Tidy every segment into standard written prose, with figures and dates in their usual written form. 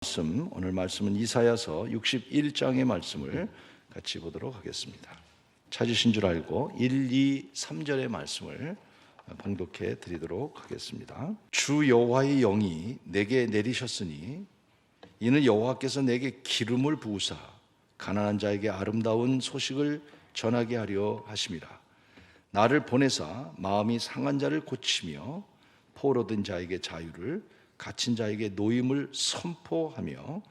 오늘 말씀은 이사야서 61장의 말씀을 같이 보도록 하겠습니다. 찾으신 줄 알고 1, 2, 3절의 말씀을 봉독해 드리도록 하겠습니다. 주 여호와의 영이 내게 내리셨으니 이는 여호와께서 내게 기름을 부으사 가난한 자에게 아름다운 소식을 전하게 하려 하심이라. 나를 보내사 마음이 상한 자를 고치며 포로된 자에게 자유를, 갇힌 자에게 노임을 선포하며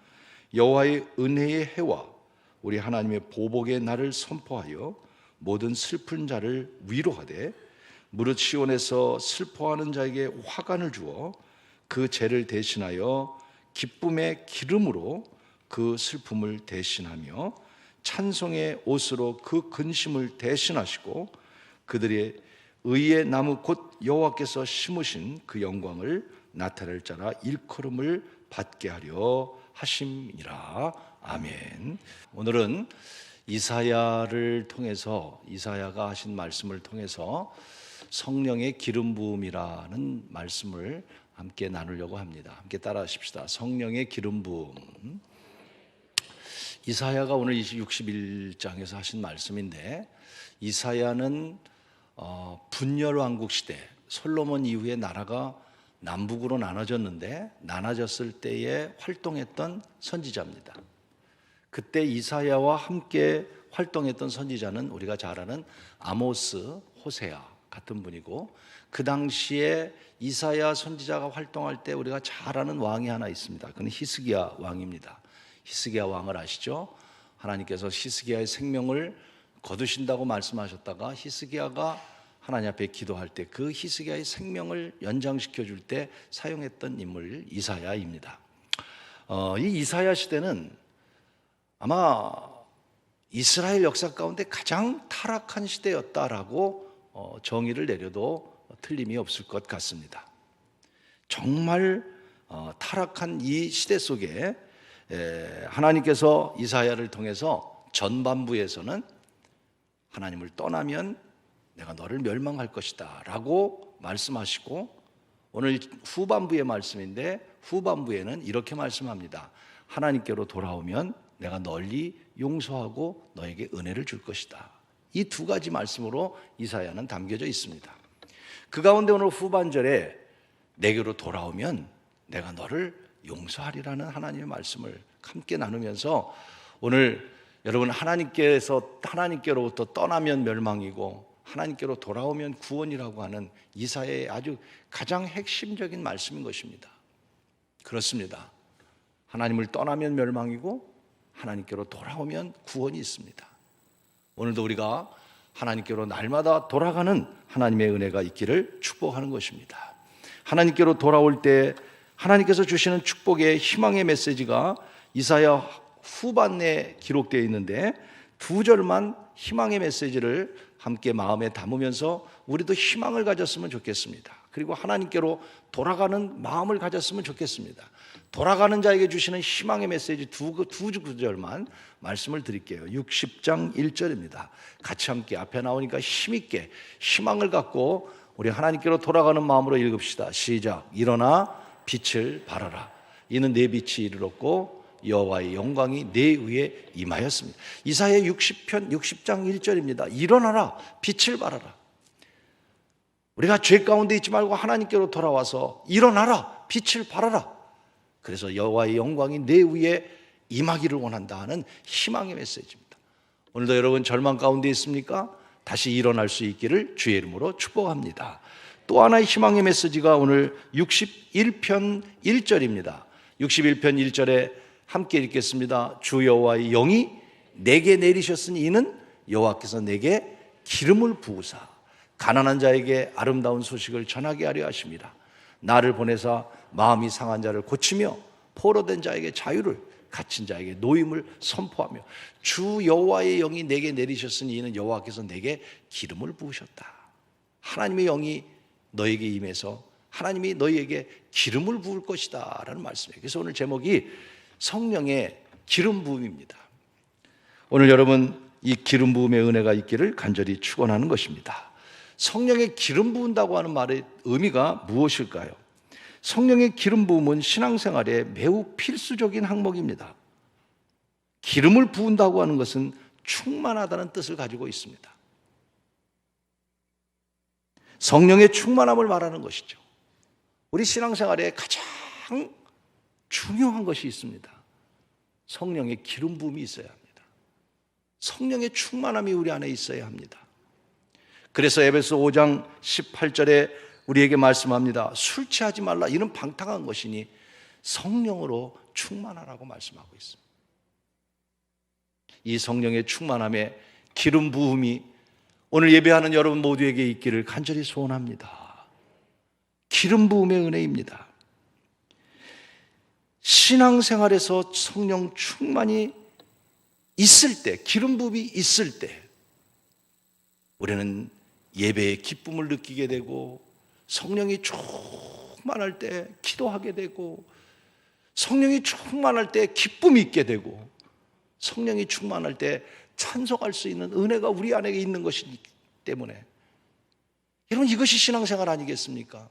여호와의 은혜의 해와 우리 하나님의 보복의 날을 선포하여 모든 슬픈 자를 위로하되 무릇 시온에서 슬퍼하는 자에게 화관을 주어 그 죄를 대신하여 기쁨의 기름으로 그 슬픔을 대신하며 찬송의 옷으로 그 근심을 대신하시고 그들의 의의 나무 곧 여호와께서 심으신 그 영광을 나타낼 자라 일컬음을 받게 하려 하심이라. 아멘. 오늘은 이사야를 통해서, 이사야가 하신 말씀을 통해서 성령의 기름 부음이라는 말씀을 함께 나누려고 합니다. 함께 따라 하십시다. 성령의 기름 부음. 이사야가 오늘 61장에서 하신 말씀인데, 이사야는 분열왕국 시대, 솔로몬 이후에 나라가 남북으로 나눠졌는데 나눠졌을 때에 활동했던 선지자입니다. 그때 이사야와 함께 활동했던 선지자는 우리가 잘 아는 아모스, 호세아 같은 분이고, 그 당시에 이사야 선지자가 활동할 때 우리가 잘 아는 왕이 하나 있습니다. 그는 히스기야 왕입니다. 히스기야 왕을 아시죠? 하나님께서 히스기야의 생명을 거두신다고 말씀하셨다가 히스기야가 하나님 앞에 기도할 때 그 히스기야의 생명을 연장시켜 줄 때 사용했던 인물 이사야입니다. 이 이사야 시대는 아마 이스라엘 역사 가운데 가장 타락한 시대였다라고 정의를 내려도 틀림이 없을 것 같습니다. 정말 타락한 이 시대 속에 하나님께서 이사야를 통해서 전반부에서는 하나님을 떠나면 내가 너를 멸망할 것이다 라고 말씀하시고, 오늘 후반부의 말씀인데 후반부에는 이렇게 말씀합니다. 하나님께로 돌아오면 내가 널리 용서하고 너에게 은혜를 줄 것이다. 이 두 가지 말씀으로 이사야는 담겨져 있습니다. 그 가운데 오늘 후반절에 내게로 돌아오면 내가 너를 용서하리라는 하나님의 말씀을 함께 나누면서, 오늘 여러분 하나님께로부터 떠나면 멸망이고 하나님께로 돌아오면 구원이라고 하는 이사야의 아주 가장 핵심적인 말씀인 것입니다. 그렇습니다. 하나님을 떠나면 멸망이고 하나님께로 돌아오면 구원이 있습니다. 오늘도 우리가 하나님께로 날마다 돌아가는 하나님의 은혜가 있기를 축복하는 것입니다. 하나님께로 돌아올 때 하나님께서 주시는 축복의 희망의 메시지가 이사야 후반에 기록되어 있는데, 두 절만 희망의 메시지를 함께 마음에 담으면서 우리도 희망을 가졌으면 좋겠습니다. 그리고 하나님께로 돌아가는 마음을 가졌으면 좋겠습니다. 돌아가는 자에게 주시는 희망의 메시지 두 구절만 말씀을 드릴게요. 60장 1절입니다. 같이 함께 앞에 나오니까 힘있게 희망을 갖고 우리 하나님께로 돌아가는 마음으로 읽읍시다. 시작. 일어나 빛을 발하라. 이는 내 빛이 이르렀고 여호와의 영광이 내 위에 임하였습니다. 이사야 60장 1절입니다. 일어나라, 빛을 발하라. 우리가 죄 가운데 있지 말고 하나님께로 돌아와서 일어나라, 빛을 발하라. 그래서 여호와의 영광이 내 위에 임하기를 원한다 하는 희망의 메시지입니다. 오늘도 여러분 절망 가운데 있습니까? 다시 일어날 수 있기를 주의 이름으로 축복합니다. 또 하나의 희망의 메시지가 오늘 61편 1절입니다. 61편 1절에 함께 읽겠습니다. 주 여호와의 영이 내게 내리셨으니 이는 여호와께서 내게 기름을 부으사 가난한 자에게 아름다운 소식을 전하게 하려 하십니다. 나를 보내사 마음이 상한 자를 고치며 포로된 자에게 자유를, 갇힌 자에게 노임을 선포하며. 주 여호와의 영이 내게 내리셨으니 이는 여호와께서 내게 기름을 부으셨다. 하나님의 영이 너에게 임해서 하나님이 너희에게 기름을 부을 것이다 라는 말씀이에요. 그래서 오늘 제목이 성령의 기름 부음입니다. 오늘 여러분 이 기름 부음의 은혜가 있기를 간절히 축원하는 것입니다. 성령의 기름 부은다고 하는 말의 의미가 무엇일까요? 성령의 기름 부음은 신앙생활에 매우 필수적인 항목입니다. 기름을 부은다고 하는 것은 충만하다는 뜻을 가지고 있습니다. 성령의 충만함을 말하는 것이죠. 우리 신앙생활에 가장 중요한 것이 있습니다. 성령의 기름 부음이 있어야 합니다. 성령의 충만함이 우리 안에 있어야 합니다. 그래서 에베소 5장 18절에 우리에게 말씀합니다. 술 취하지 말라. 이는 방탕한 것이니 성령으로 충만하라고 말씀하고 있습니다. 이 성령의 충만함에 기름 부음이 오늘 예배하는 여러분 모두에게 있기를 간절히 소원합니다. 기름 부음의 은혜입니다. 신앙생활에서 성령 충만이 있을 때, 기름 부음이 있을 때 우리는 예배의 기쁨을 느끼게 되고, 성령이 충만할 때 기도하게 되고, 성령이 충만할 때 기쁨이 있게 되고, 성령이 충만할 때 찬송할 수 있는 은혜가 우리 안에 있는 것이기 때문에, 여러분, 이것이 신앙생활 아니겠습니까?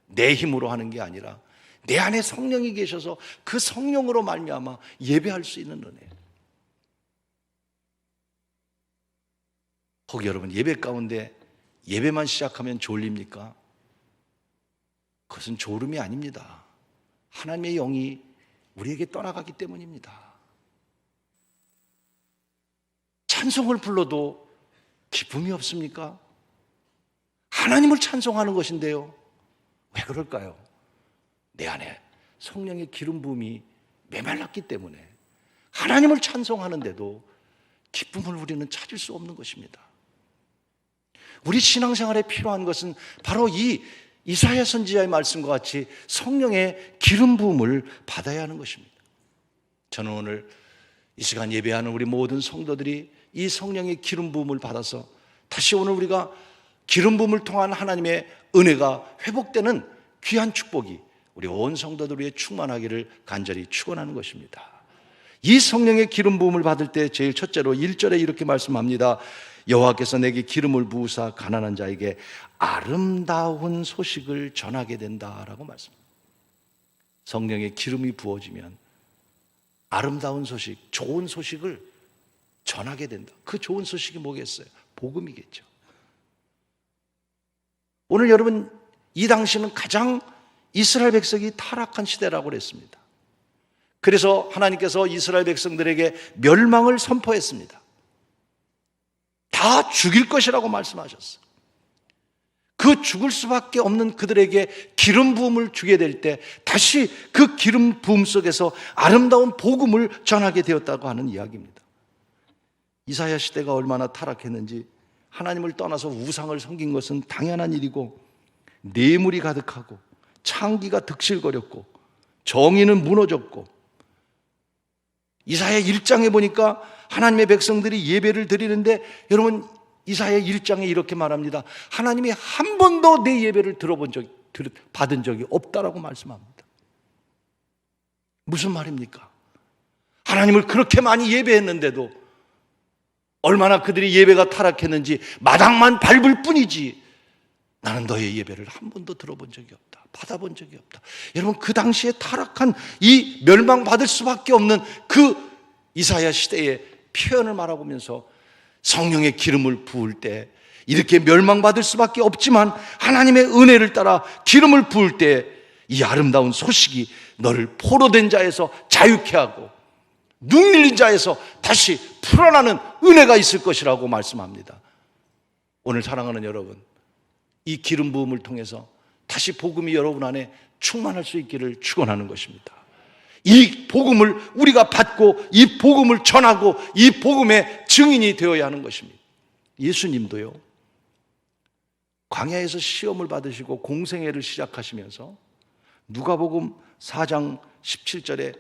내 힘으로 하는 게 아니라 내 안에 성령이 계셔서 그 성령으로 말미암아 예배할 수 있는 은혜. 혹 여러분, 예배 가운데 예배만 시작하면 졸립니까? 그것은 졸음이 아닙니다. 하나님의 영이 우리에게 떠나가기 때문입니다. 찬송을 불러도 기쁨이 없습니까? 하나님을 찬송하는 것인데요. 왜 그럴까요? 내 안에 성령의 기름 부음이 메말랐기 때문에 하나님을 찬송하는데도 기쁨을 우리는 찾을 수 없는 것입니다. 우리 신앙생활에 필요한 것은 바로 이 이사야 선지자의 말씀과 같이 성령의 기름 부음을 받아야 하는 것입니다. 저는 오늘 이 시간 예배하는 우리 모든 성도들이 이 성령의 기름 부음을 받아서 다시 오늘 우리가 기름 부음을 통한 하나님의 은혜가 회복되는 귀한 축복이 우리 온 성도들 위해 충만하기를 간절히 축원하는 것입니다. 이 성령의 기름 부음을 받을 때 제일 첫째로 1절에 이렇게 말씀합니다. 여호와께서 내게 기름을 부으사 가난한 자에게 아름다운 소식을 전하게 된다라고 말씀합니다. 성령의 기름이 부어지면 아름다운 소식, 좋은 소식을 전하게 된다. 그 좋은 소식이 뭐겠어요? 복음이겠죠. 오늘 여러분, 이 당시는 가장 이스라엘 백성이 타락한 시대라고 그랬습니다. 그래서 하나님께서 이스라엘 백성들에게 멸망을 선포했습니다. 다 죽일 것이라고 말씀하셨어요. 그 죽을 수밖에 없는 그들에게 기름 부음을 주게 될 때 다시 그 기름 부음 속에서 아름다운 복음을 전하게 되었다고 하는 이야기입니다. 이사야 시대가 얼마나 타락했는지, 하나님을 떠나서 우상을 섬긴 것은 당연한 일이고, 뇌물이 가득하고 창기가 득실거렸고 정의는 무너졌고, 이사야 1장에 보니까 하나님의 백성들이 예배를 드리는데, 여러분, 이사야 1장에 이렇게 말합니다. 하나님이 한 번도 내 예배를 받은 적이 없다라고 말씀합니다. 무슨 말입니까? 하나님을 그렇게 많이 예배했는데도 얼마나 그들이 예배가 타락했는지 마당만 밟을 뿐이지 나는 너의 예배를 한 번도 들어본 적이 없다, 받아본 적이 없다. 여러분, 그 당시에 타락한 이 멸망받을 수밖에 없는 그 이사야 시대의 표현을 말하면서 성령의 기름을 부을 때 이렇게 멸망받을 수밖에 없지만 하나님의 은혜를 따라 기름을 부을 때 이 아름다운 소식이 너를 포로된 자에서 자유케 하고 눈 밀린 자에서 다시 풀어나는 은혜가 있을 것이라고 말씀합니다. 오늘 사랑하는 여러분, 이 기름 부음을 통해서 다시 복음이 여러분 안에 충만할 수 있기를 축원하는 것입니다. 이 복음을 우리가 받고 이 복음을 전하고 이 복음의 증인이 되어야 하는 것입니다. 예수님도요, 광야에서 시험을 받으시고 공생애를 시작하시면서 누가복음 4장 17절에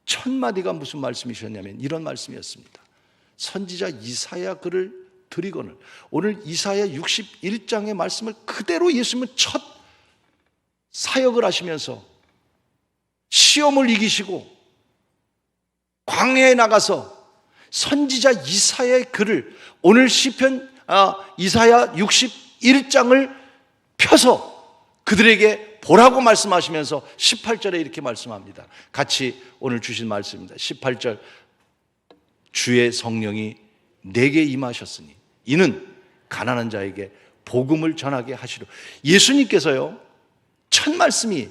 첫 마디가 무슨 말씀이셨냐면 이런 말씀이었습니다. 선지자 이사야 글을 드리거늘. 오늘 이사야 61장의 말씀을 그대로 예수님은 첫 사역을 하시면서 시험을 이기시고 광야에 나가서 선지자 이사야의 글을, 오늘 시편 이사야 61장을 펴서 그들에게 보라고 말씀하시면서 18절에 이렇게 말씀합니다. 같이 오늘 주신 말씀입니다. 18절, 주의 성령이 내게 임하셨으니 이는 가난한 자에게 복음을 전하게 하시려. 예수님께서요, 첫 말씀이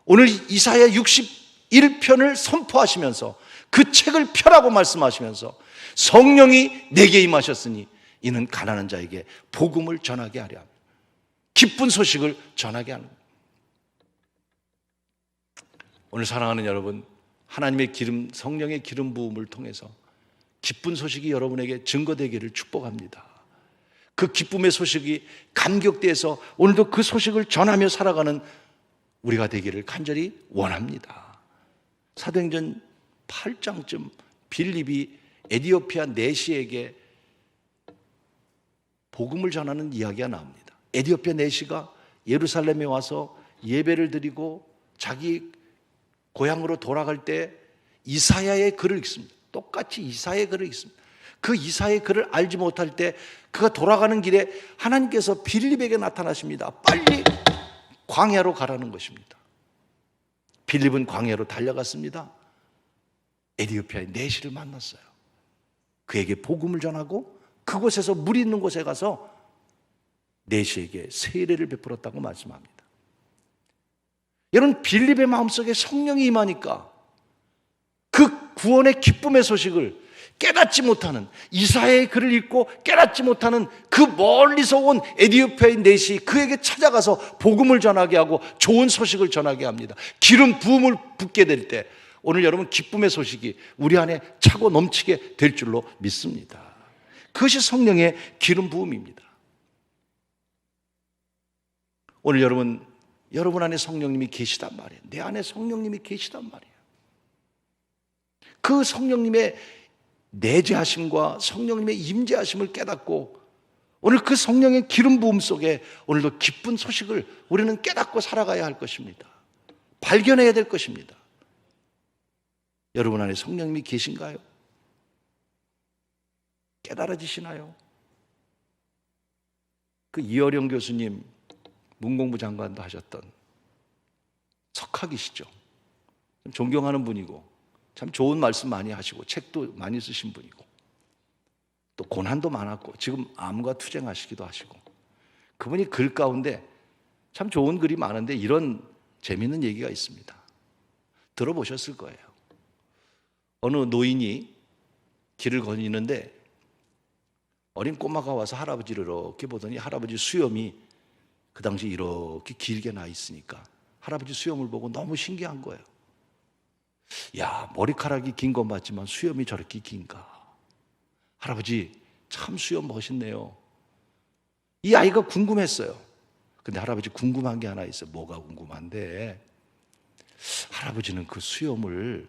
오늘 이사야 61편을 선포하시면서 그 책을 펴라고 말씀하시면서 성령이 내게 임하셨으니 이는 가난한 자에게 복음을 전하게 하려 합니다. 기쁜 소식을 전하게 하는 거예요. 오늘 사랑하는 여러분, 하나님의 기름, 성령의 기름 부음을 통해서 기쁜 소식이 여러분에게 증거되기를 축복합니다. 그 기쁨의 소식이 감격돼서 오늘도 그 소식을 전하며 살아가는 우리가 되기를 간절히 원합니다. 사도행전 8장쯤 빌립이 에디오피아 내시에게 복음을 전하는 이야기가 나옵니다. 에디오피아 내시가 예루살렘에 와서 예배를 드리고 자기 고향으로 돌아갈 때 이사야의 글을 읽습니다. 똑같이 이사야의 글을 읽습니다. 그 이사야의 글을 알지 못할 때 그가 돌아가는 길에 하나님께서 빌립에게 나타나십니다. 빨리 광야로 가라는 것입니다. 빌립은 광야로 달려갔습니다. 에디오피아의 내시를 만났어요. 그에게 복음을 전하고 그곳에서 물 있는 곳에 가서 내시에게 세례를 베풀었다고 말씀합니다. 여러분, 빌립의 마음속에 성령이 임하니까 그 구원의 기쁨의 소식을 깨닫지 못하는, 이사야의 글을 읽고 깨닫지 못하는 그 멀리서 온 에디오피아의 내시, 그에게 찾아가서 복음을 전하게 하고 좋은 소식을 전하게 합니다. 기름 부음을 붓게 될 때 오늘 여러분 기쁨의 소식이 우리 안에 차고 넘치게 될 줄로 믿습니다. 그것이 성령의 기름 부음입니다. 오늘 여러분 안에 성령님이 계시단 말이에요. 내 안에 성령님이 계시단 말이에요. 그 성령님의 내재하심과 성령님의 임재하심을 깨닫고 오늘 그 성령의 기름 부음 속에 오늘도 기쁜 소식을 우리는 깨닫고 살아가야 할 것입니다. 발견해야 될 것입니다. 여러분 안에 성령님이 계신가요? 깨달아지시나요? 그 이어령 교수님, 문공부 장관도 하셨던 석학이시죠. 존경하는 분이고 참 좋은 말씀 많이 하시고 책도 많이 쓰신 분이고 또 고난도 많았고 지금 암과 투쟁하시기도 하시고, 그분이 글 가운데 참 좋은 글이 많은데 이런 재미있는 얘기가 있습니다. 들어보셨을 거예요. 어느 노인이 길을 거니는데 어린 꼬마가 와서 할아버지를 이렇게 보더니 할아버지 수염이 그 당시 이렇게 길게 나 있으니까 할아버지 수염을 보고 너무 신기한 거예요. 야, 머리카락이 긴 건 맞지만 수염이 저렇게 긴가? 할아버지 참 수염 멋있네요. 이 아이가 궁금했어요. 근데 할아버지 궁금한 게 하나 있어요. 뭐가 궁금한데? 할아버지는 그 수염을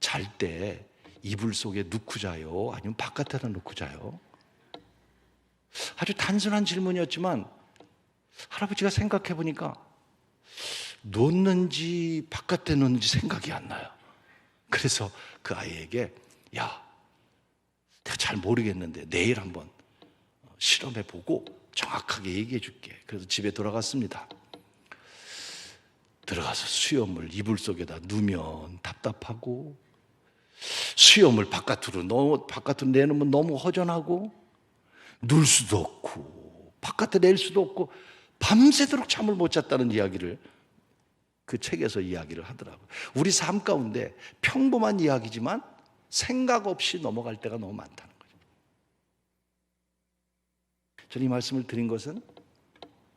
잘 때 이불 속에 넣고 자요? 아니면 바깥에다 놓고 자요? 아주 단순한 질문이었지만 할아버지가 생각해 보니까 놓는지 바깥에 놓는지 생각이 안 나요. 그래서 그 아이에게 야, 내가 잘 모르겠는데 내일 한번 실험해 보고 정확하게 얘기해 줄게. 그래서 집에 돌아갔습니다. 들어가서 수염을 이불 속에다 누면 답답하고 수염을 바깥으로 내놓으면 너무 허전하고 누울 수도 없고 바깥에 낼 수도 없고 밤새도록 잠을 못 잤다는 이야기를 그 책에서 이야기를 하더라고요. 우리 삶 가운데 평범한 이야기지만 생각 없이 넘어갈 때가 너무 많다는 거죠. 저는 이 말씀을 드린 것은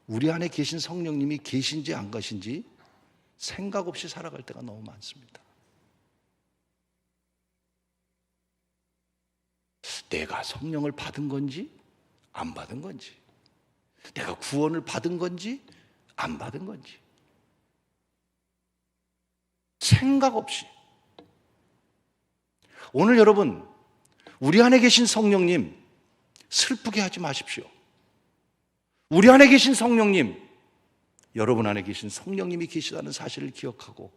우리 안에 계신 성령님이 계신지 안 계신지 생각 없이 살아갈 때가 너무 많습니다. 내가 성령을 받은 건지 안 받은 건지, 내가 구원을 받은 건지 안 받은 건지 생각 없이. 오늘 여러분, 우리 안에 계신 성령님 슬프게 하지 마십시오. 우리 안에 계신 성령님, 여러분 안에 계신 성령님이 계시다는 사실을 기억하고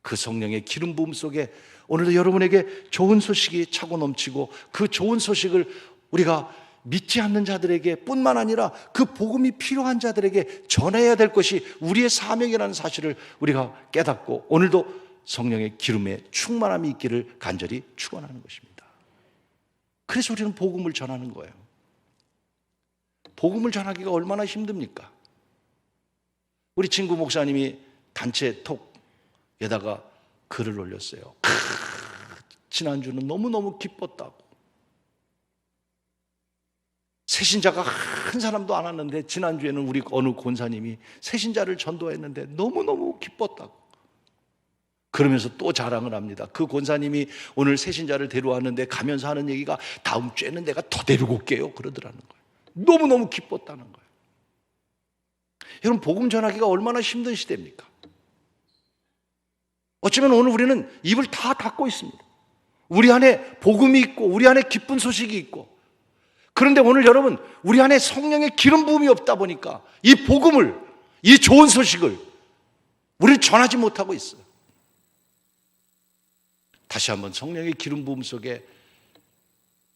그 성령의 기름 부음 속에 오늘도 여러분에게 좋은 소식이 차고 넘치고 그 좋은 소식을 우리가 믿지 않는 자들에게 뿐만 아니라 그 복음이 필요한 자들에게 전해야 될 것이 우리의 사명이라는 사실을 우리가 깨닫고 오늘도 성령의 기름에 충만함이 있기를 간절히 축원하는 것입니다. 그래서 우리는 복음을 전하는 거예요. 복음을 전하기가 얼마나 힘듭니까? 우리 친구 목사님이 단체 톡에다가 글을 올렸어요. 지난주는 너무너무 기뻤다고. 새신자가 한 사람도 안 왔는데 지난주에는 우리 어느 권사님이 새신자를 전도했는데 너무너무 기뻤다고. 그러면서 또 자랑을 합니다. 그 권사님이 오늘 새신자를 데려왔는데 가면서 하는 얘기가 다음 주에는 내가 더 데리고 올게요 그러더라는 거예요. 너무너무 기뻤다는 거예요. 여러분, 복음 전하기가 얼마나 힘든 시대입니까? 어쩌면 오늘 우리는 입을 다 닫고 있습니다. 우리 안에 복음이 있고 우리 안에 기쁜 소식이 있고, 그런데 오늘 여러분, 우리 안에 성령의 기름 부음이 없다 보니까 이 복음을, 이 좋은 소식을 우리는 전하지 못하고 있어요. 다시 한번 성령의 기름 부음 속에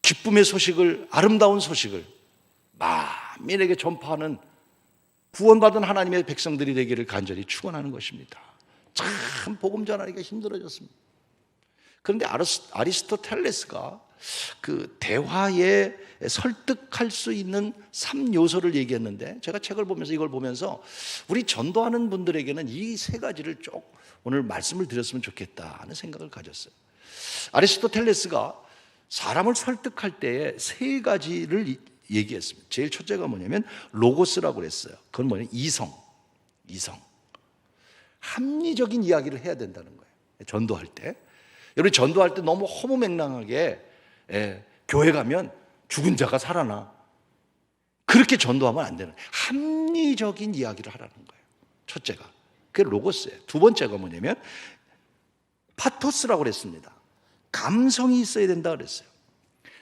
기쁨의 소식을, 아름다운 소식을 만민에게 전파하는 구원받은 하나님의 백성들이 되기를 간절히 축원하는 것입니다. 참 복음 전하기가 힘들어졌습니다. 그런데 아리스토텔레스가 그 대화에 설득할 수 있는 3요소를 얘기했는데, 제가 책을 보면서 이걸 보면서 우리 전도하는 분들에게는 이 3가지를 쭉 오늘 말씀을 드렸으면 좋겠다 하는 생각을 가졌어요. 아리스토텔레스가 사람을 설득할 때에 3가지를 얘기했습니다. 제일 첫째가 뭐냐면 로고스라고 그랬어요. 그건 뭐냐면 이성. 합리적인 이야기를 해야 된다는 거예요. 전도할 때. 여러분, 전도할 때 너무 허무맹랑하게 교회 가면 죽은 자가 살아나, 그렇게 전도하면 안 되는 거예요. 합리적인 이야기를 하라는 거예요. 첫째가 그게 로고스예요. 두 번째가 뭐냐면 파토스라고 그랬습니다. 감성이 있어야 된다 그랬어요.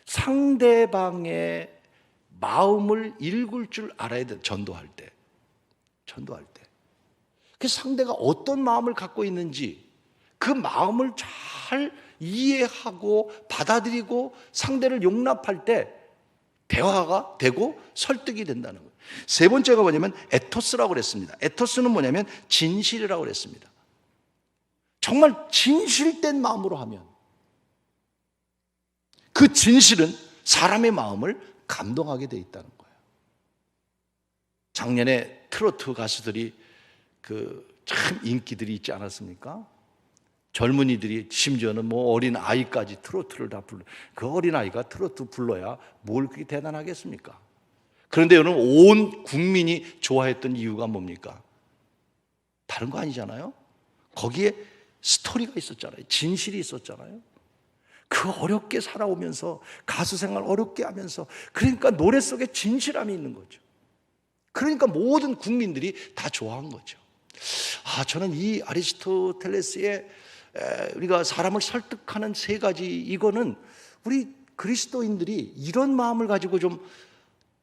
상대방의 마음을 읽을 줄 알아야 돼. 전도할 때. 그 상대가 어떤 마음을 갖고 있는지 그 마음을 잘 이해하고 받아들이고 상대를 용납할 때 대화가 되고 설득이 된다는 거예요. 세 번째가 뭐냐면 에토스라고 그랬습니다. 에토스는 뭐냐면 진실이라고 그랬습니다. 정말 진실된 마음으로 하면 그 진실은 사람의 마음을 감동하게 돼 있다는 거예요. 작년에 트로트 가수들이 참 인기들이 있지 않았습니까? 젊은이들이, 심지어는 뭐 어린 아이까지 트로트를 다 불러. 그 어린 아이가 트로트 불러야 뭘 그렇게 대단하겠습니까? 그런데 여러분, 온 국민이 좋아했던 이유가 뭡니까? 다른 거 아니잖아요. 거기에 스토리가 있었잖아요. 진실이 있었잖아요. 그 어렵게 살아오면서 가수 생활 어렵게 하면서, 그러니까 노래 속에 진실함이 있는 거죠. 그러니까 모든 국민들이 다 좋아한 거죠. 저는 이 아리스토텔레스의 우리가 사람을 설득하는 3가지, 이거는 우리 그리스도인들이 이런 마음을 가지고 좀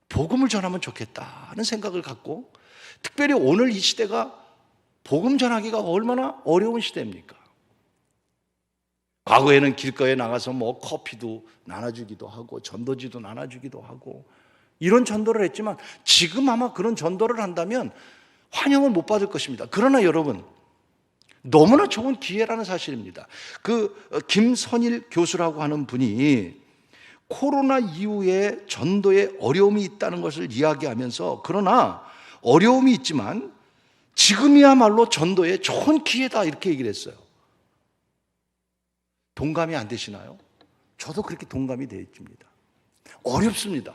복음을 전하면 좋겠다는 생각을 갖고, 특별히 오늘 이 시대가 복음 전하기가 얼마나 어려운 시대입니까? 과거에는 길거리에 나가서 뭐 커피도 나눠주기도 하고 전도지도 나눠주기도 하고 이런 전도를 했지만, 지금 아마 그런 전도를 한다면 환영을 못 받을 것입니다. 그러나 여러분, 너무나 좋은 기회라는 사실입니다. 김선일 교수라고 하는 분이 코로나 이후에 전도에 어려움이 있다는 것을 이야기하면서, 그러나 어려움이 있지만 지금이야말로 전도에 좋은 기회다, 이렇게 얘기를 했어요. 동감이 안 되시나요? 저도 그렇게 동감이 되어집니다. 어렵습니다.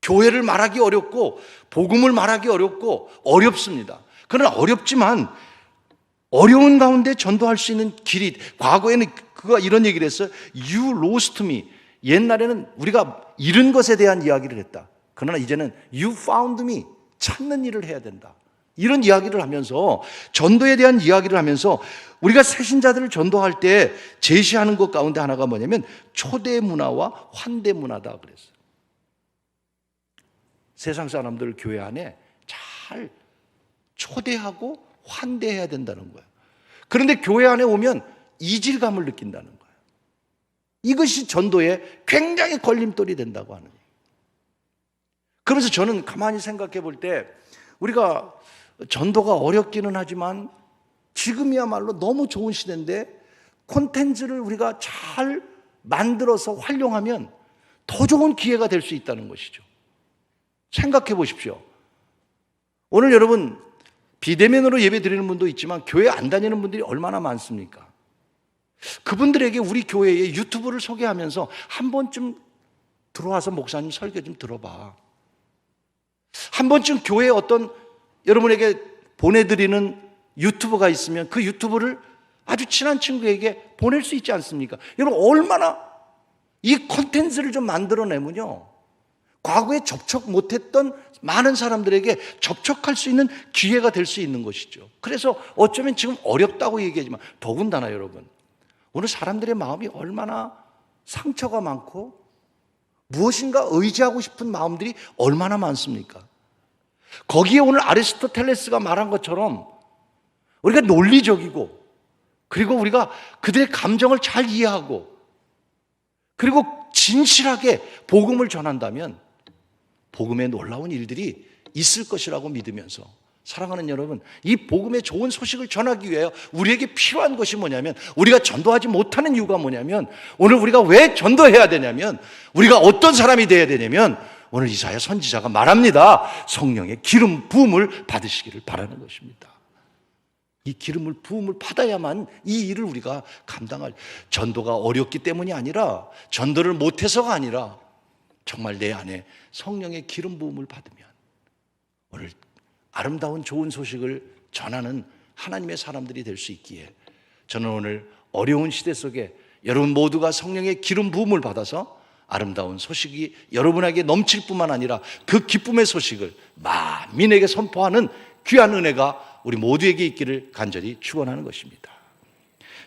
교회를 말하기 어렵고 복음을 말하기 어렵고 어렵습니다. 그러나 어렵지만 어려운 가운데 전도할 수 있는 길이, 과거에는 그가 이런 얘기를 했어요. You lost me. 옛날에는 우리가 잃은 것에 대한 이야기를 했다. 그러나 이제는 You found me. 찾는 일을 해야 된다. 이런 이야기를 하면서, 전도에 대한 이야기를 하면서 우리가 새신자들을 전도할 때 제시하는 것 가운데 하나가 뭐냐면 초대 문화와 환대 문화다 그랬어요. 세상 사람들을 교회 안에 잘 초대하고 환대해야 된다는 거예요. 그런데 교회 안에 오면 이질감을 느낀다는 거예요. 이것이 전도에 굉장히 걸림돌이 된다고 하는 거예요. 그래서 저는 가만히 생각해 볼 때 우리가 전도가 어렵기는 하지만 지금이야말로 너무 좋은 시대인데 콘텐츠를 우리가 잘 만들어서 활용하면 더 좋은 기회가 될 수 있다는 것이죠. 생각해 보십시오. 오늘 여러분 비대면으로 예배 드리는 분도 있지만 교회 안 다니는 분들이 얼마나 많습니까? 그분들에게 우리 교회의 유튜브를 소개하면서 한 번쯤 들어와서 목사님 설교 좀 들어봐. 한 번쯤 교회에 어떤 여러분에게 보내드리는 유튜브가 있으면 그 유튜브를 아주 친한 친구에게 보낼 수 있지 않습니까? 여러분 얼마나 이 콘텐츠를 좀 만들어내면요 과거에 접촉 못했던 많은 사람들에게 접촉할 수 있는 기회가 될 수 있는 것이죠. 그래서 어쩌면 지금 어렵다고 얘기하지만 더군다나 여러분 오늘 사람들의 마음이 얼마나 상처가 많고 무엇인가 의지하고 싶은 마음들이 얼마나 많습니까? 거기에 오늘 아리스토텔레스가 말한 것처럼 우리가 논리적이고 그리고 우리가 그들의 감정을 잘 이해하고 그리고 진실하게 복음을 전한다면 복음의 놀라운 일들이 있을 것이라고 믿으면서 사랑하는 여러분, 이 복음의 좋은 소식을 전하기 위해 우리에게 필요한 것이 뭐냐면 우리가 전도하지 못하는 이유가 뭐냐면 오늘 우리가 왜 전도해야 되냐면 우리가 어떤 사람이 되어야 되냐면 오늘 이사야 선지자가 말합니다. 성령의 기름 부음을 받으시기를 바라는 것입니다. 이 기름을 부음을 받아야만 이 일을 우리가 감당할 전도가 어렵기 때문이 아니라 전도를 못해서가 아니라 정말 내 안에 성령의 기름 부음을 받으면 오늘 아름다운 좋은 소식을 전하는 하나님의 사람들이 될 수 있기에 저는 오늘 어려운 시대 속에 여러분 모두가 성령의 기름 부음을 받아서 아름다운 소식이 여러분에게 넘칠 뿐만 아니라 그 기쁨의 소식을 만민에게 선포하는 귀한 은혜가 우리 모두에게 있기를 간절히 축원하는 것입니다.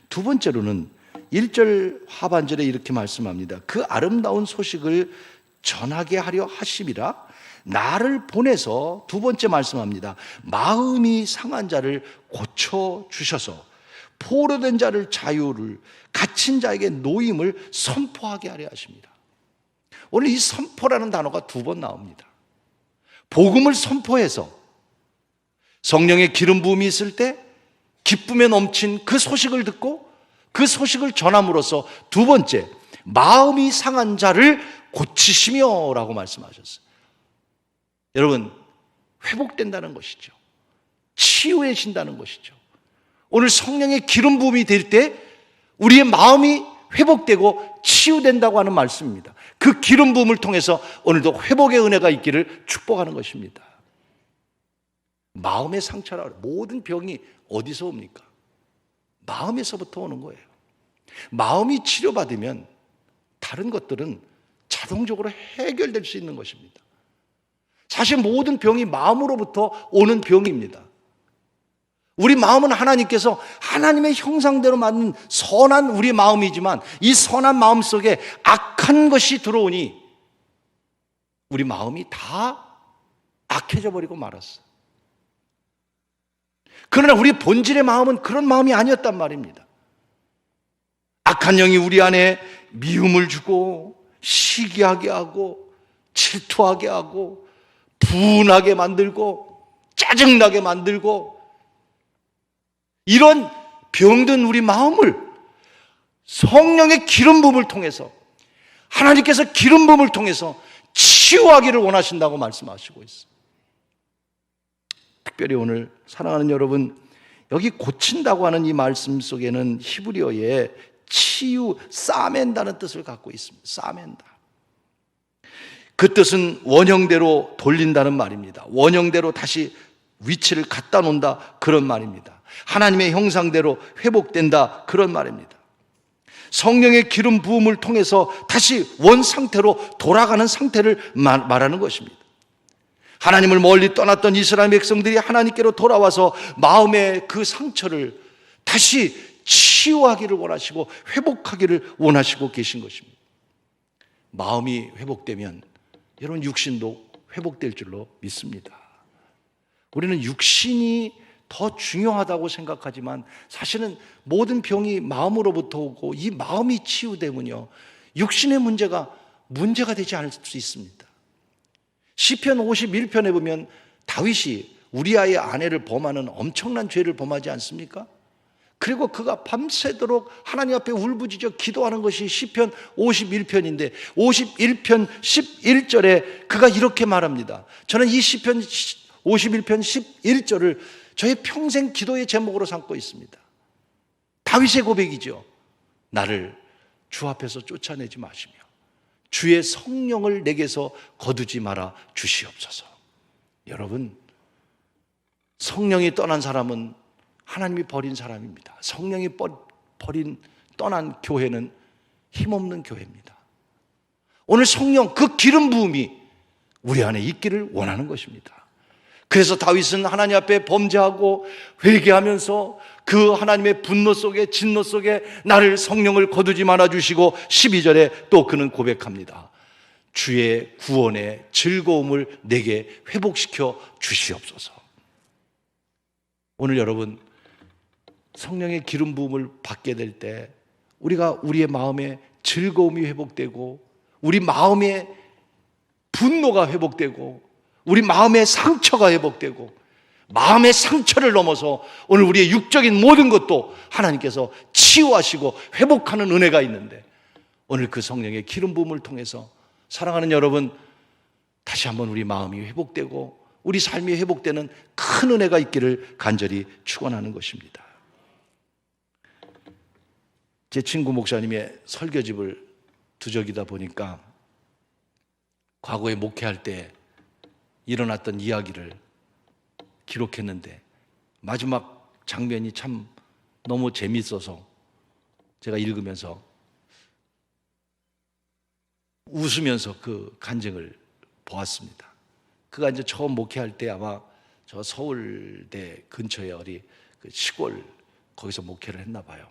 두 번째로는 1절 하반절에 이렇게 말씀합니다. 그 아름다운 소식을 전하게 하려 하심이라 나를 보내서 두 번째 말씀합니다. 마음이 상한 자를 고쳐주셔서 포로된 자를 자유를 갇힌 자에게 노임을 선포하게 하려 하십니다. 오늘 이 선포라는 단어가 두 번 나옵니다. 복음을 선포해서 성령의 기름 부음이 있을 때 기쁨에 넘친 그 소식을 듣고 그 소식을 전함으로써 두 번째 마음이 상한 자를 고치시며 라고 말씀하셨어요. 여러분 회복된다는 것이죠. 치유해진다는 것이죠. 오늘 성령의 기름 부음이 될 때 우리의 마음이 회복되고 치유된다고 하는 말씀입니다. 그 기름 부음을 통해서 오늘도 회복의 은혜가 있기를 축복하는 것입니다. 마음의 상처라 모든 병이 어디서 옵니까? 마음에서부터 오는 거예요. 마음이 치료받으면 다른 것들은 자동적으로 해결될 수 있는 것입니다. 사실 모든 병이 마음으로부터 오는 병입니다. 우리 마음은 하나님께서 하나님의 형상대로 만든 선한 우리의 마음이지만 이 선한 마음 속에 악한 것이 들어오니 우리 마음이 다 악해져 버리고 말았어요. 그러나 우리 본질의 마음은 그런 마음이 아니었단 말입니다. 악한 영이 우리 안에 미움을 주고 시기하게 하고 질투하게 하고 분하게 만들고 짜증나게 만들고 이런 병든 우리 마음을 성령의 기름 부음을 통해서 하나님께서 기름 부음을 통해서 치유하기를 원하신다고 말씀하시고 있습니다. 특별히 오늘 사랑하는 여러분, 여기 고친다고 하는 이 말씀 속에는 히브리어에 치유, 싸맨다는 뜻을 갖고 있습니다. 싸맨다. 그 뜻은 원형대로 돌린다는 말입니다. 원형대로 다시 위치를 갖다 놓는다 그런 말입니다. 하나님의 형상대로 회복된다 그런 말입니다. 성령의 기름 부음을 통해서 다시 원 상태로 돌아가는 상태를 말하는 것입니다. 하나님을 멀리 떠났던 이스라엘 백성들이 하나님께로 돌아와서 마음의 그 상처를 다시 치유하기를 원하시고 회복하기를 원하시고 계신 것입니다. 마음이 회복되면 여러분 육신도 회복될 줄로 믿습니다. 우리는 육신이 더 중요하다고 생각하지만 사실은 모든 병이 마음으로부터 오고 이 마음이 치유되면요 육신의 문제가 되지 않을 수 있습니다. 시편 51편에 보면 다윗이 우리아의 아내를 범하는 엄청난 죄를 범하지 않습니까? 그리고 그가 밤새도록 하나님 앞에 울부짖어 기도하는 것이 시편 51편인데 51편 11절에 그가 이렇게 말합니다. 저는 이 시편 51편 11절을 저의 평생 기도의 제목으로 삼고 있습니다. 다윗의 고백이죠. 나를 주 앞에서 쫓아내지 마시며 주의 성령을 내게서 거두지 말아 주시옵소서. 여러분, 성령이 떠난 사람은 하나님이 버린 사람입니다. 성령이 떠난 교회는 힘없는 교회입니다. 오늘 성령, 그 기름 부음이 우리 안에 있기를 원하는 것입니다. 그래서 다윗은 하나님 앞에 범죄하고 회개하면서 그 하나님의 분노 속에, 진노 속에 나를, 성령을 거두지 말아 주시고 12절에 또 그는 고백합니다. 주의 구원의 즐거움을 내게 회복시켜 주시옵소서. 오늘 여러분, 성령의 기름 부음을 받게 될 때 우리가 우리의 마음에 즐거움이 회복되고 우리 마음의 분노가 회복되고 우리 마음의 상처가 회복되고 마음의 상처를 넘어서 오늘 우리의 육적인 모든 것도 하나님께서 치유하시고 회복하는 은혜가 있는데 오늘 그 성령의 기름 부음을 통해서 사랑하는 여러분, 다시 한번 우리 마음이 회복되고 우리 삶이 회복되는 큰 은혜가 있기를 간절히 축원하는 것입니다. 제 친구 목사님의 설교집을 두적이다 보니까 과거에 목회할 때 일어났던 이야기를 기록했는데 마지막 장면이 참 너무 재밌어서 제가 읽으면서 웃으면서 그 간증을 보았습니다. 그가 이제 처음 목회할 때 아마 저 서울대 근처에 어디 그 시골 거기서 목회를 했나 봐요.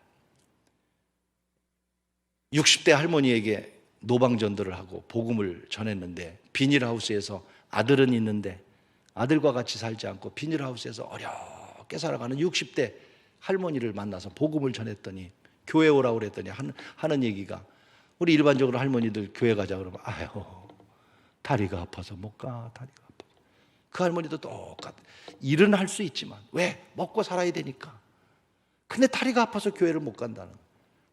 60대 할머니에게 노방전도를 하고 복음을 전했는데 비닐하우스에서 아들은 있는데 아들과 같이 살지 않고 비닐하우스에서 어렵게 살아가는 60대 할머니를 만나서 복음을 전했더니 교회 오라고 그랬더니 하는 얘기가, 우리 일반적으로 할머니들 교회 가자 그러면 아유 다리가 아파서 못 가, 다리가 아파. 그 할머니도 똑같아. 일은 할 수 있지만 왜? 먹고 살아야 되니까. 근데 다리가 아파서 교회를 못 간다는 거예요.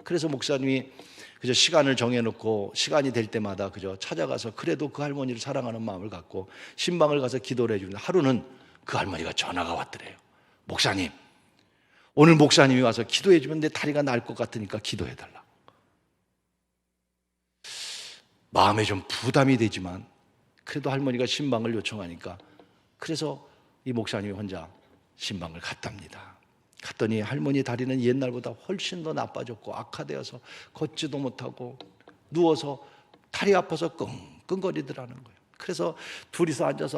그래서 목사님이 그저 시간을 정해놓고 시간이 될 때마다 그저 찾아가서 그래도 그 할머니를 사랑하는 마음을 갖고 신방을 가서 기도를 해주는데 하루는 그 할머니가 전화가 왔더래요. 목사님, 오늘 목사님이 와서 기도해주면 내 다리가 나을 것 같으니까 기도해달라. 마음에 좀 부담이 되지만 그래도 할머니가 신방을 요청하니까 그래서 이 목사님이 혼자 신방을 갔답니다. 갔더니 할머니 다리는 옛날보다 훨씬 더 나빠졌고 악화되어서 걷지도 못하고 누워서 다리 아파서 끙끙거리더라는 거예요. 그래서 둘이서 앉아서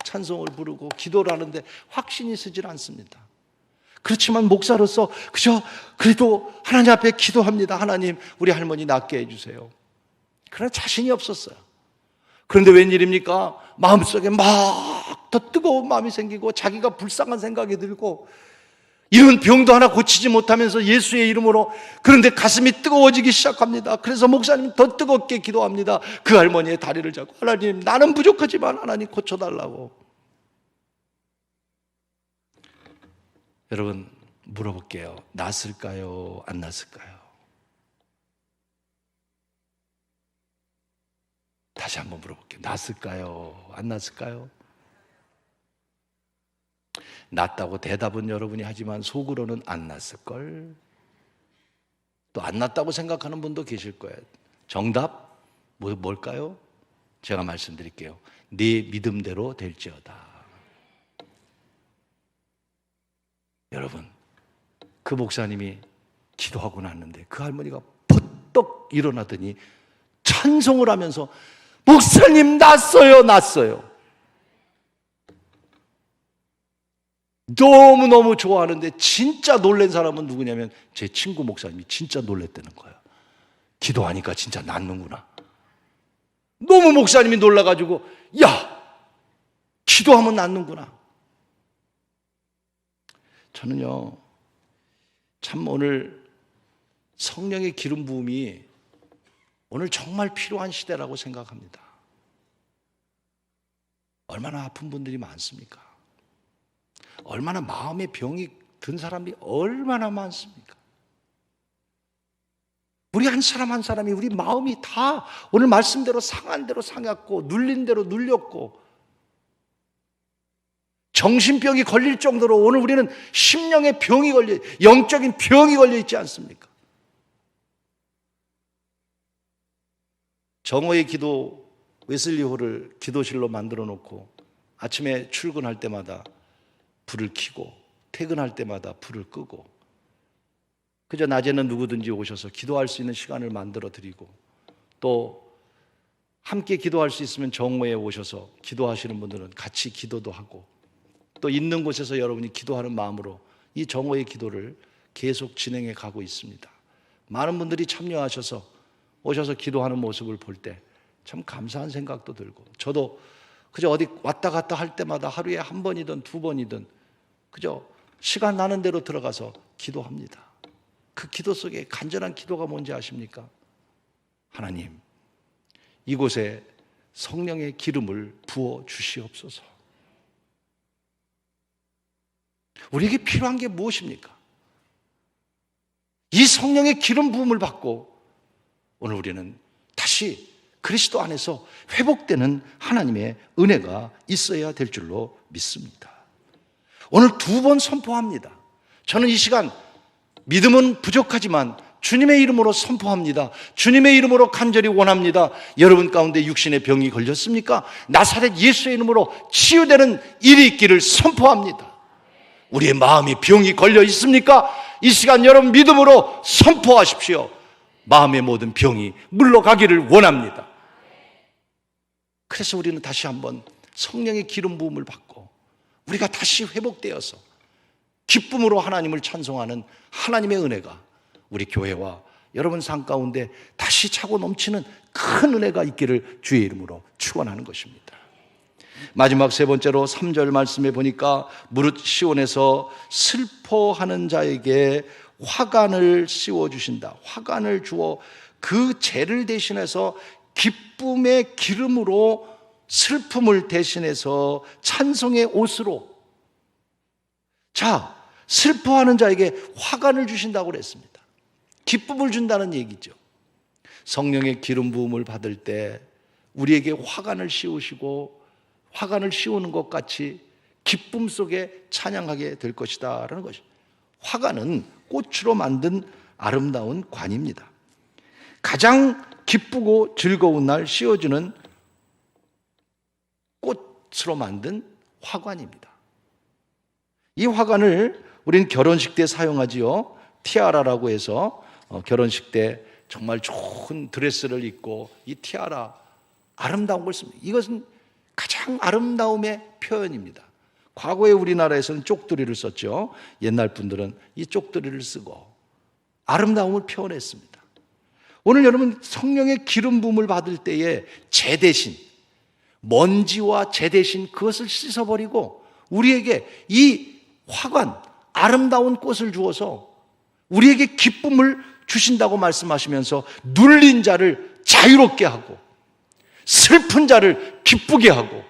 찬송을 부르고 기도를 하는데 확신이 서질 않습니다. 그렇지만 목사로서 그저 그래도 하나님 앞에 기도합니다. 하나님, 우리 할머니 낫게 해주세요. 그러나 자신이 없었어요. 그런데 웬일입니까? 마음속에 막 더 뜨거운 마음이 생기고 자기가 불쌍한 생각이 들고 이런 병도 하나 고치지 못하면서 예수의 이름으로, 그런데 가슴이 뜨거워지기 시작합니다. 그래서 목사님 더 뜨겁게 기도합니다. 그 할머니의 다리를 잡고 하나님, 나는 부족하지만 하나님 고쳐달라고. 여러분 물어볼게요. 낫을까요? 안 낫을까요? 다시 한번 물어볼게요. 낫을까요? 안 낫을까요? 낫다고 대답은 여러분이 하지만 속으로는 안 낫을걸? 또 안 낫다고 생각하는 분도 계실 거예요. 정답? 뭘까요? 제가 말씀드릴게요. 네 믿음대로 될지어다. 여러분, 그 목사님이 기도하고 났는데 그 할머니가 퍼떡 일어나더니 찬송을 하면서 목사님 낫어요, 낫어요. 너무너무 좋아하는데 진짜 놀란 사람은 누구냐면 제 친구 목사님이 진짜 놀랬다는 거예요. 기도하니까 진짜 낫는구나. 너무 목사님이 놀라가지고 야, 기도하면 낫는구나. 저는요, 참 오늘 성령의 기름 부음이 오늘 정말 필요한 시대라고 생각합니다. 얼마나 아픈 분들이 많습니까? 얼마나 마음의 병이 든 사람이 얼마나 많습니까? 우리 한 사람 한 사람이 우리 마음이 다 오늘 말씀대로 상한 대로 상했고 눌린 대로 눌렸고 정신병이 걸릴 정도로 오늘 우리는 심령의 병이 걸려, 영적인 병이 걸려 있지 않습니까? 정오의 기도 웨슬리홀을 기도실로 만들어 놓고 아침에 출근할 때마다 불을 켜고 퇴근할 때마다 불을 끄고 그저 낮에는 누구든지 오셔서 기도할 수 있는 시간을 만들어 드리고 또 함께 기도할 수 있으면 정오에 오셔서 기도하시는 분들은 같이 기도도 하고 또 있는 곳에서 여러분이 기도하는 마음으로 이 정오의 기도를 계속 진행해 가고 있습니다. 많은 분들이 참여하셔서 오셔서 기도하는 모습을 볼 때 참 감사한 생각도 들고 저도 그저 어디 왔다 갔다 할 때마다 하루에 한 번이든 두 번이든 그저 시간 나는 대로 들어가서 기도합니다. 그 기도 속에 간절한 기도가 뭔지 아십니까? 하나님, 이곳에 성령의 기름을 부어 주시옵소서. 우리에게 필요한 게 무엇입니까? 이 성령의 기름 부음을 받고 오늘 우리는 다시 그리스도 안에서 회복되는 하나님의 은혜가 있어야 될 줄로 믿습니다. 오늘 두 번 선포합니다. 저는 이 시간 믿음은 부족하지만 주님의 이름으로 선포합니다. 주님의 이름으로 간절히 원합니다. 여러분 가운데 육신의 병이 걸렸습니까? 나사렛 예수의 이름으로 치유되는 일이 있기를 선포합니다. 우리의 마음이 병이 걸려 있습니까? 이 시간 여러분 믿음으로 선포하십시오. 마음의 모든 병이 물러가기를 원합니다. 그래서 우리는 다시 한번 성령의 기름 부음을 받고 우리가 다시 회복되어서 기쁨으로 하나님을 찬송하는 하나님의 은혜가 우리 교회와 여러분 삶 가운데 다시 차고 넘치는 큰 은혜가 있기를 주의 이름으로 축원하는 것입니다. 마지막 세 번째로 3절 말씀에 보니까 무릇 시온에서 슬퍼하는 자에게 화관을 씌워주신다. 화관을 주어 그 죄를 대신해서 기쁨의 기름으로 슬픔을 대신해서 찬송의 옷으로 슬퍼하는 자에게 화관을 주신다고 그랬습니다. 기쁨을 준다는 얘기죠. 성령의 기름 부음을 받을 때 우리에게 화관을 씌우시고 화관을 씌우는 것 같이 기쁨 속에 찬양하게 될 것이다 라는 것이죠. 화관은 꽃으로 만든 아름다운 관입니다. 가장 기쁘고 즐거운 날 씌워주는 꽃으로 만든 화관입니다. 이 화관을 우리는 결혼식 때 사용하지요. 티아라라고 해서 결혼식 때 정말 좋은 드레스를 입고 이 티아라 아름다운 걸 씁니다. 이것은 가장 아름다움의 표현입니다. 과거에 우리나라에서는 쪽두리를 썼죠. 옛날 분들은 이 쪽두리를 쓰고 아름다움을 표현했습니다. 오늘 여러분 성령의 기름 부음을 받을 때에 죄 대신 먼지와 죄 대신 그것을 씻어버리고 우리에게 이 화관 아름다운 꽃을 주어서 우리에게 기쁨을 주신다고 말씀하시면서 눌린 자를 자유롭게 하고 슬픈 자를 기쁘게 하고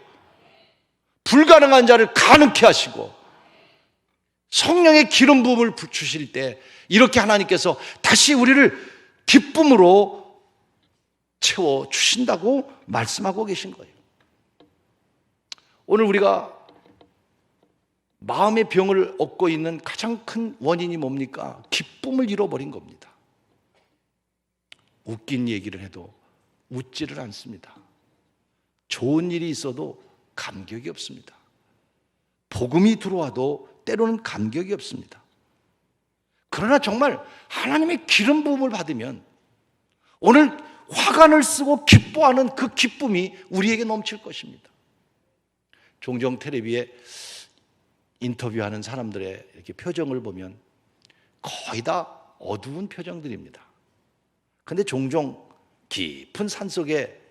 불가능한 자를 가능케 하시고 성령의 기름 부음을 주실 때 이렇게 하나님께서 다시 우리를 기쁨으로 채워주신다고 말씀하고 계신 거예요. 오늘 우리가 마음의 병을 얻고 있는 가장 큰 원인이 뭡니까? 기쁨을 잃어버린 겁니다. 웃긴 얘기를 해도 웃지를 않습니다. 좋은 일이 있어도 감격이 없습니다. 복음이 들어와도 때로는 감격이 없습니다. 그러나 정말 하나님의 기름 부음을 받으면 오늘 화관을 쓰고 기뻐하는 그 기쁨이 우리에게 넘칠 것입니다. 종종 텔레비에 인터뷰하는 사람들의 이렇게 표정을 보면 거의 다 어두운 표정들입니다. 그런데 종종 깊은 산속에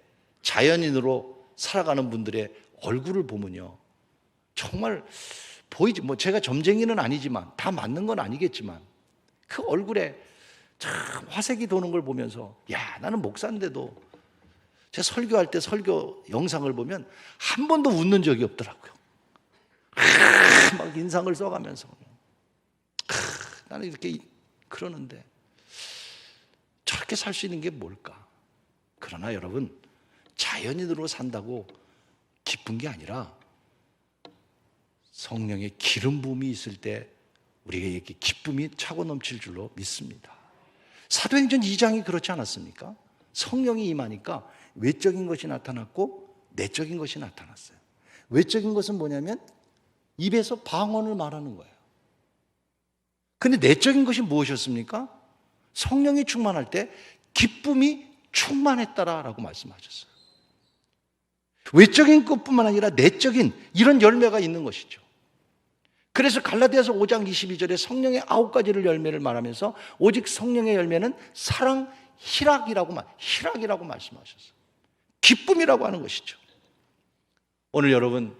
자연인으로 살아가는 분들의 얼굴을 보면요, 정말 보이지, 제가 점쟁이는 아니지만 다 맞는 건 아니겠지만 그 얼굴에 참 화색이 도는 걸 보면서 야, 나는 목사인데도 제가 설교할 때 설교 영상을 보면 한 번도 웃는 적이 없더라고요. 막 인상을 써가면서 나는 이렇게 그러는데 저렇게 살 수 있는 게 뭘까? 그러나 여러분, 자연인으로 산다고 기쁜 게 아니라 성령의 기름 부음이 있을 때 우리에게 기쁨이 차고 넘칠 줄로 믿습니다. 사도행전 2장이 그렇지 않았습니까? 성령이 임하니까 외적인 것이 나타났고 내적인 것이 나타났어요. 외적인 것은 뭐냐면 입에서 방언을 말하는 거예요. 그런데 내적인 것이 무엇이었습니까? 성령이 충만할 때 기쁨이 충만했다라고 말씀하셨어요. 외적인 것뿐만 아니라 내적인 이런 열매가 있는 것이죠. 그래서 갈라디아서 5장 22절에 성령의 9가지를 열매를 말하면서 오직 성령의 열매는 사랑, 희락이라고 말씀하셨어요. 기쁨이라고 하는 것이죠. 오늘 여러분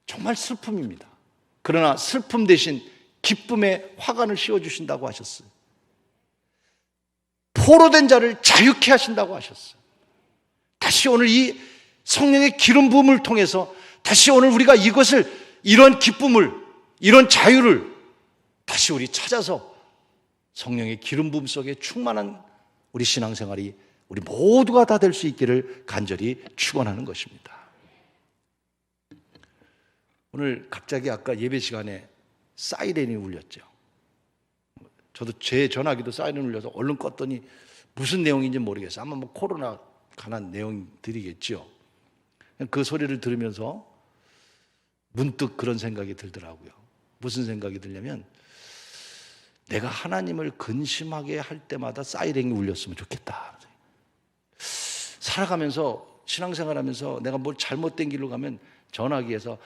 정말 슬픔입니다. 그러나 슬픔 대신 기쁨의 화관을 씌워주신다고 하셨어요. 포로된 자를 자유케 하신다고 하셨어요. 다시 오늘 이 성령의 기름 부음을 통해서 다시 오늘 우리가 이것을, 이런 기쁨을, 이런 자유를 다시 우리 찾아서 성령의 기름 부음 속에 충만한 우리 신앙생활이 우리 모두가 다 될 수 있기를 간절히 축원하는 것입니다. 오늘 갑자기 아까 예배 시간에 사이렌이 울렸죠. 저도 제 전화기도 사이렌 울려서 얼른 껐더니 무슨 내용인지 모르겠어요. 아마 뭐 코로나 관한 내용들이겠죠. 그 소리를 들으면서 문득 그런 생각이 들더라고요. 무슨 생각이 들냐면 내가 하나님을 근심하게 할 때마다 사이렌이 울렸으면 좋겠다. 살아가면서 신앙생활하면서 내가 뭘 잘못된 길로 가면 전화기에서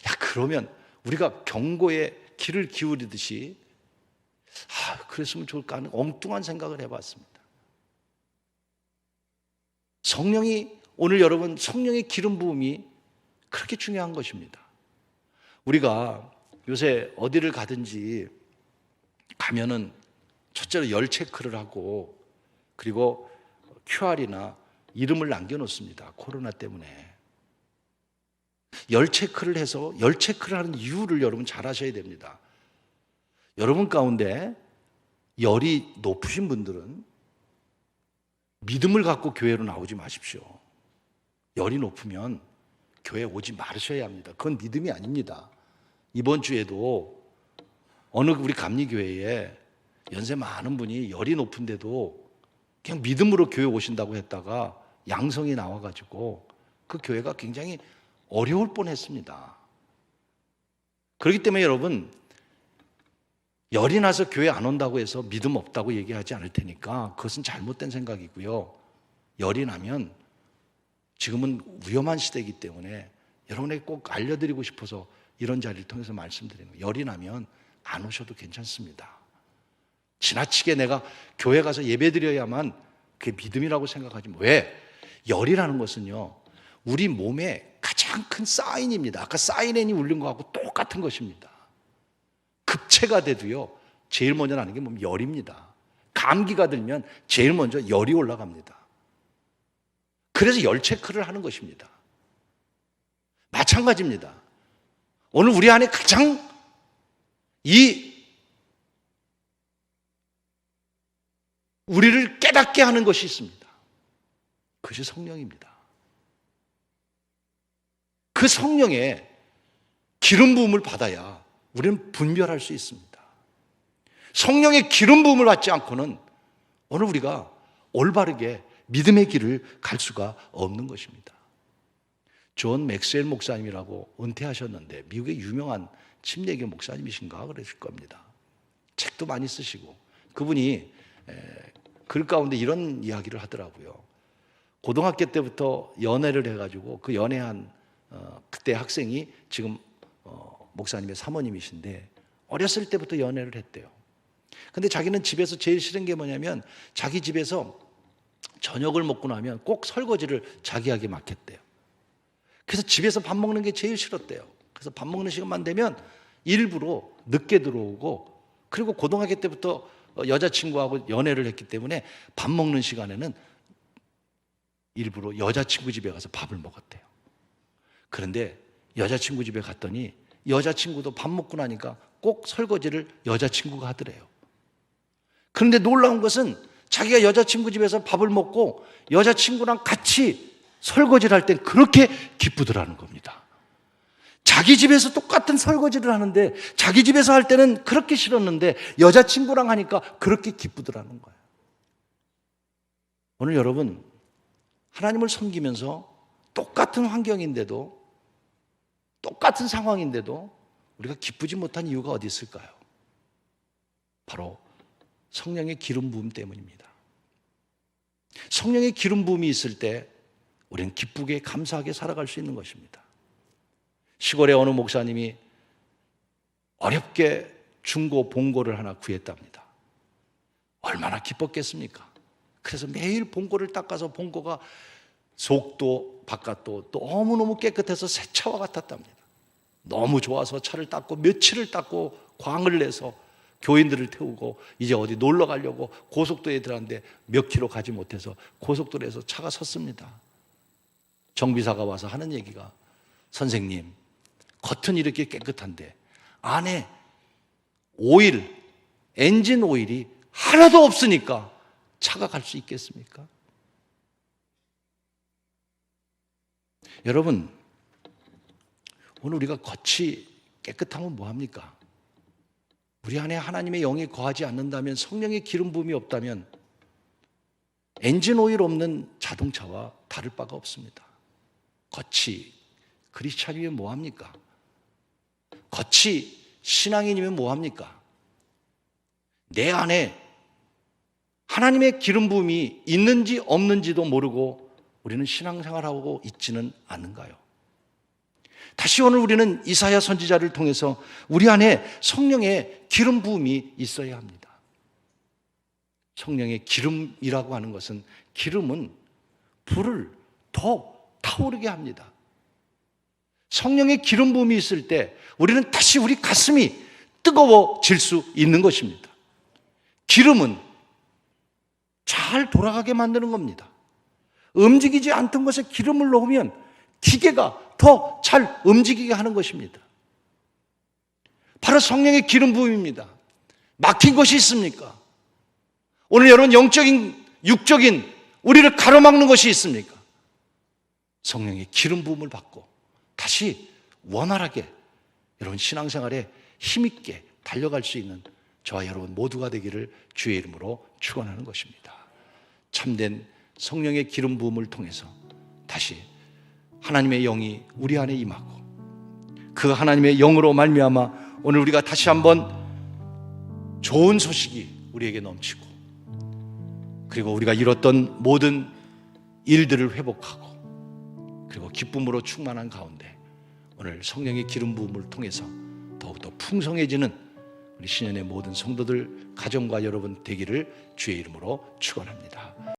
야, 그러면 우리가 경고에 귀를 기울이듯이 그랬으면 좋을까 하는 엉뚱한 생각을 해봤습니다. 성령이, 오늘 여러분 성령의 기름 부음이 그렇게 중요한 것입니다. 우리가 요새 어디를 가든지 가면은 첫째로 열 체크를 하고 그리고 QR이나 이름을 남겨놓습니다. 코로나 때문에. 열 체크를 해서 열 체크를 하는 이유를 여러분 잘 아셔야 됩니다. 여러분 가운데 열이 높으신 분들은 믿음을 갖고 교회로 나오지 마십시오. 열이 높으면 교회 오지 말으셔야 합니다. 그건 믿음이 아닙니다. 이번 주에도 어느 우리 감리교회에 연세 많은 분이 열이 높은데도 그냥 믿음으로 교회 오신다고 했다가 양성이 나와가지고 그 교회가 굉장히 어려울 뻔했습니다. 그렇기 때문에 여러분, 열이 나서 교회 안 온다고 해서 믿음 없다고 얘기하지 않을 테니까 그것은 잘못된 생각이고요. 열이 나면 지금은 위험한 시대이기 때문에 여러분에게 꼭 알려드리고 싶어서 이런 자리를 통해서 말씀드리는 거예요. 열이 나면 안 오셔도 괜찮습니다. 지나치게 내가 교회 가서 예배드려야만 그게 믿음이라고 생각하지. 왜? 열이라는 것은요, 우리 몸의 가장 큰 사인입니다. 아까 사이렌이 울린 거하고 똑같은 것입니다. 급체가 돼도요, 제일 먼저 나는 게 뭐냐면 열입니다. 감기가 들면 제일 먼저 열이 올라갑니다. 그래서 열 체크를 하는 것입니다. 마찬가지입니다. 오늘 우리 안에 가장 우리를 깨닫게 하는 것이 있습니다. 그것이 성령입니다. 그 성령의 기름 부음을 받아야 우리는 분별할 수 있습니다. 성령의 기름 부음을 받지 않고는 오늘 우리가 올바르게 믿음의 길을 갈 수가 없는 것입니다. 존 맥스웰 목사님이라고 은퇴하셨는데 미국의 유명한 침례교 목사님이신가 그러실 겁니다. 책도 많이 쓰시고 그분이 글 가운데 이런 이야기를 하더라고요. 고등학교 때부터 연애를 해가지고 그 연애한 그때 학생이 지금 목사님의 사모님이신데 어렸을 때부터 연애를 했대요. 근데 자기는 집에서 제일 싫은 게 뭐냐면 자기 집에서 저녁을 먹고 나면 꼭 설거지를 자기에게 맡겼대요. 그래서 집에서 밥 먹는 게 제일 싫었대요. 그래서 밥 먹는 시간만 되면 일부러 늦게 들어오고, 그리고 고등학교 때부터 여자친구하고 연애를 했기 때문에 밥 먹는 시간에는 일부러 여자친구 집에 가서 밥을 먹었대요. 그런데 여자친구 집에 갔더니 여자친구도 밥 먹고 나니까 꼭 설거지를 여자친구가 하더래요. 그런데 놀라운 것은 자기가 여자친구 집에서 밥을 먹고 여자친구랑 같이 설거지를 할 땐 그렇게 기쁘더라는 겁니다. 자기 집에서 똑같은 설거지를 하는데 자기 집에서 할 때는 그렇게 싫었는데 여자친구랑 하니까 그렇게 기쁘더라는 거예요. 오늘 여러분, 하나님을 섬기면서 똑같은 환경인데도, 똑같은 상황인데도 우리가 기쁘지 못한 이유가 어디 있을까요? 바로 성령의 기름 부음 때문입니다. 성령의 기름 부음이 있을 때 우리는 기쁘게 감사하게 살아갈 수 있는 것입니다. 시골의 어느 목사님이 어렵게 중고 봉고를 하나 구했답니다. 얼마나 기뻤겠습니까? 그래서 매일 봉고를 닦아서 봉고가 속도 바깥도 너무너무 깨끗해서 새 차와 같았답니다. 너무 좋아서 차를 닦고 며칠을 닦고 광을 내서 교인들을 태우고 이제 어디 놀러 가려고 고속도로에 들어갔는데 몇 킬로 가지 못해서 고속도로에서 차가 섰습니다. 정비사가 와서 하는 얘기가, 선생님, 겉은 이렇게 깨끗한데 안에 오일, 엔진 오일이 하나도 없으니까 차가 갈 수 있겠습니까? 여러분, 오늘 우리가 겉이 깨끗하면 뭐합니까? 우리 안에 하나님의 영이 거하지 않는다면, 성령의 기름 부음이 없다면 엔진 오일 없는 자동차와 다를 바가 없습니다. 겉이 크리스찬이면 뭐합니까? 겉이 신앙인이면 뭐합니까? 내 안에 하나님의 기름 부음이 있는지 없는지도 모르고 우리는 신앙생활하고 있지는 않는가요? 다시 오늘 우리는 이사야 선지자를 통해서 우리 안에 성령의 기름 부음이 있어야 합니다. 성령의 기름이라고 하는 것은, 기름은 불을 더 타오르게 합니다. 성령의 기름 부음이 있을 때 우리는 다시 우리 가슴이 뜨거워질 수 있는 것입니다. 기름은 잘 돌아가게 만드는 겁니다. 움직이지 않던 것에 기름을 넣으면 기계가 더 잘 움직이게 하는 것입니다. 바로 성령의 기름 부음입니다. 막힌 것이 있습니까? 오늘 여러분, 영적인, 육적인 우리를 가로막는 것이 있습니까? 성령의 기름 부음을 받고 다시 원활하게 여러분 신앙생활에 힘있게 달려갈 수 있는 저와 여러분 모두가 되기를 주의 이름으로 축원하는 것입니다. 참된 성령의 기름 부음을 통해서 다시 하나님의 영이 우리 안에 임하고, 그 하나님의 영으로 말미암아 오늘 우리가 다시 한번 좋은 소식이 우리에게 넘치고, 그리고 우리가 잃었던 모든 일들을 회복하고, 그리고 기쁨으로 충만한 가운데 오늘 성령의 기름 부음을 통해서 더욱더 풍성해지는 우리 신년의 모든 성도들, 가정과 여러분 되기를 주의 이름으로 축원합니다.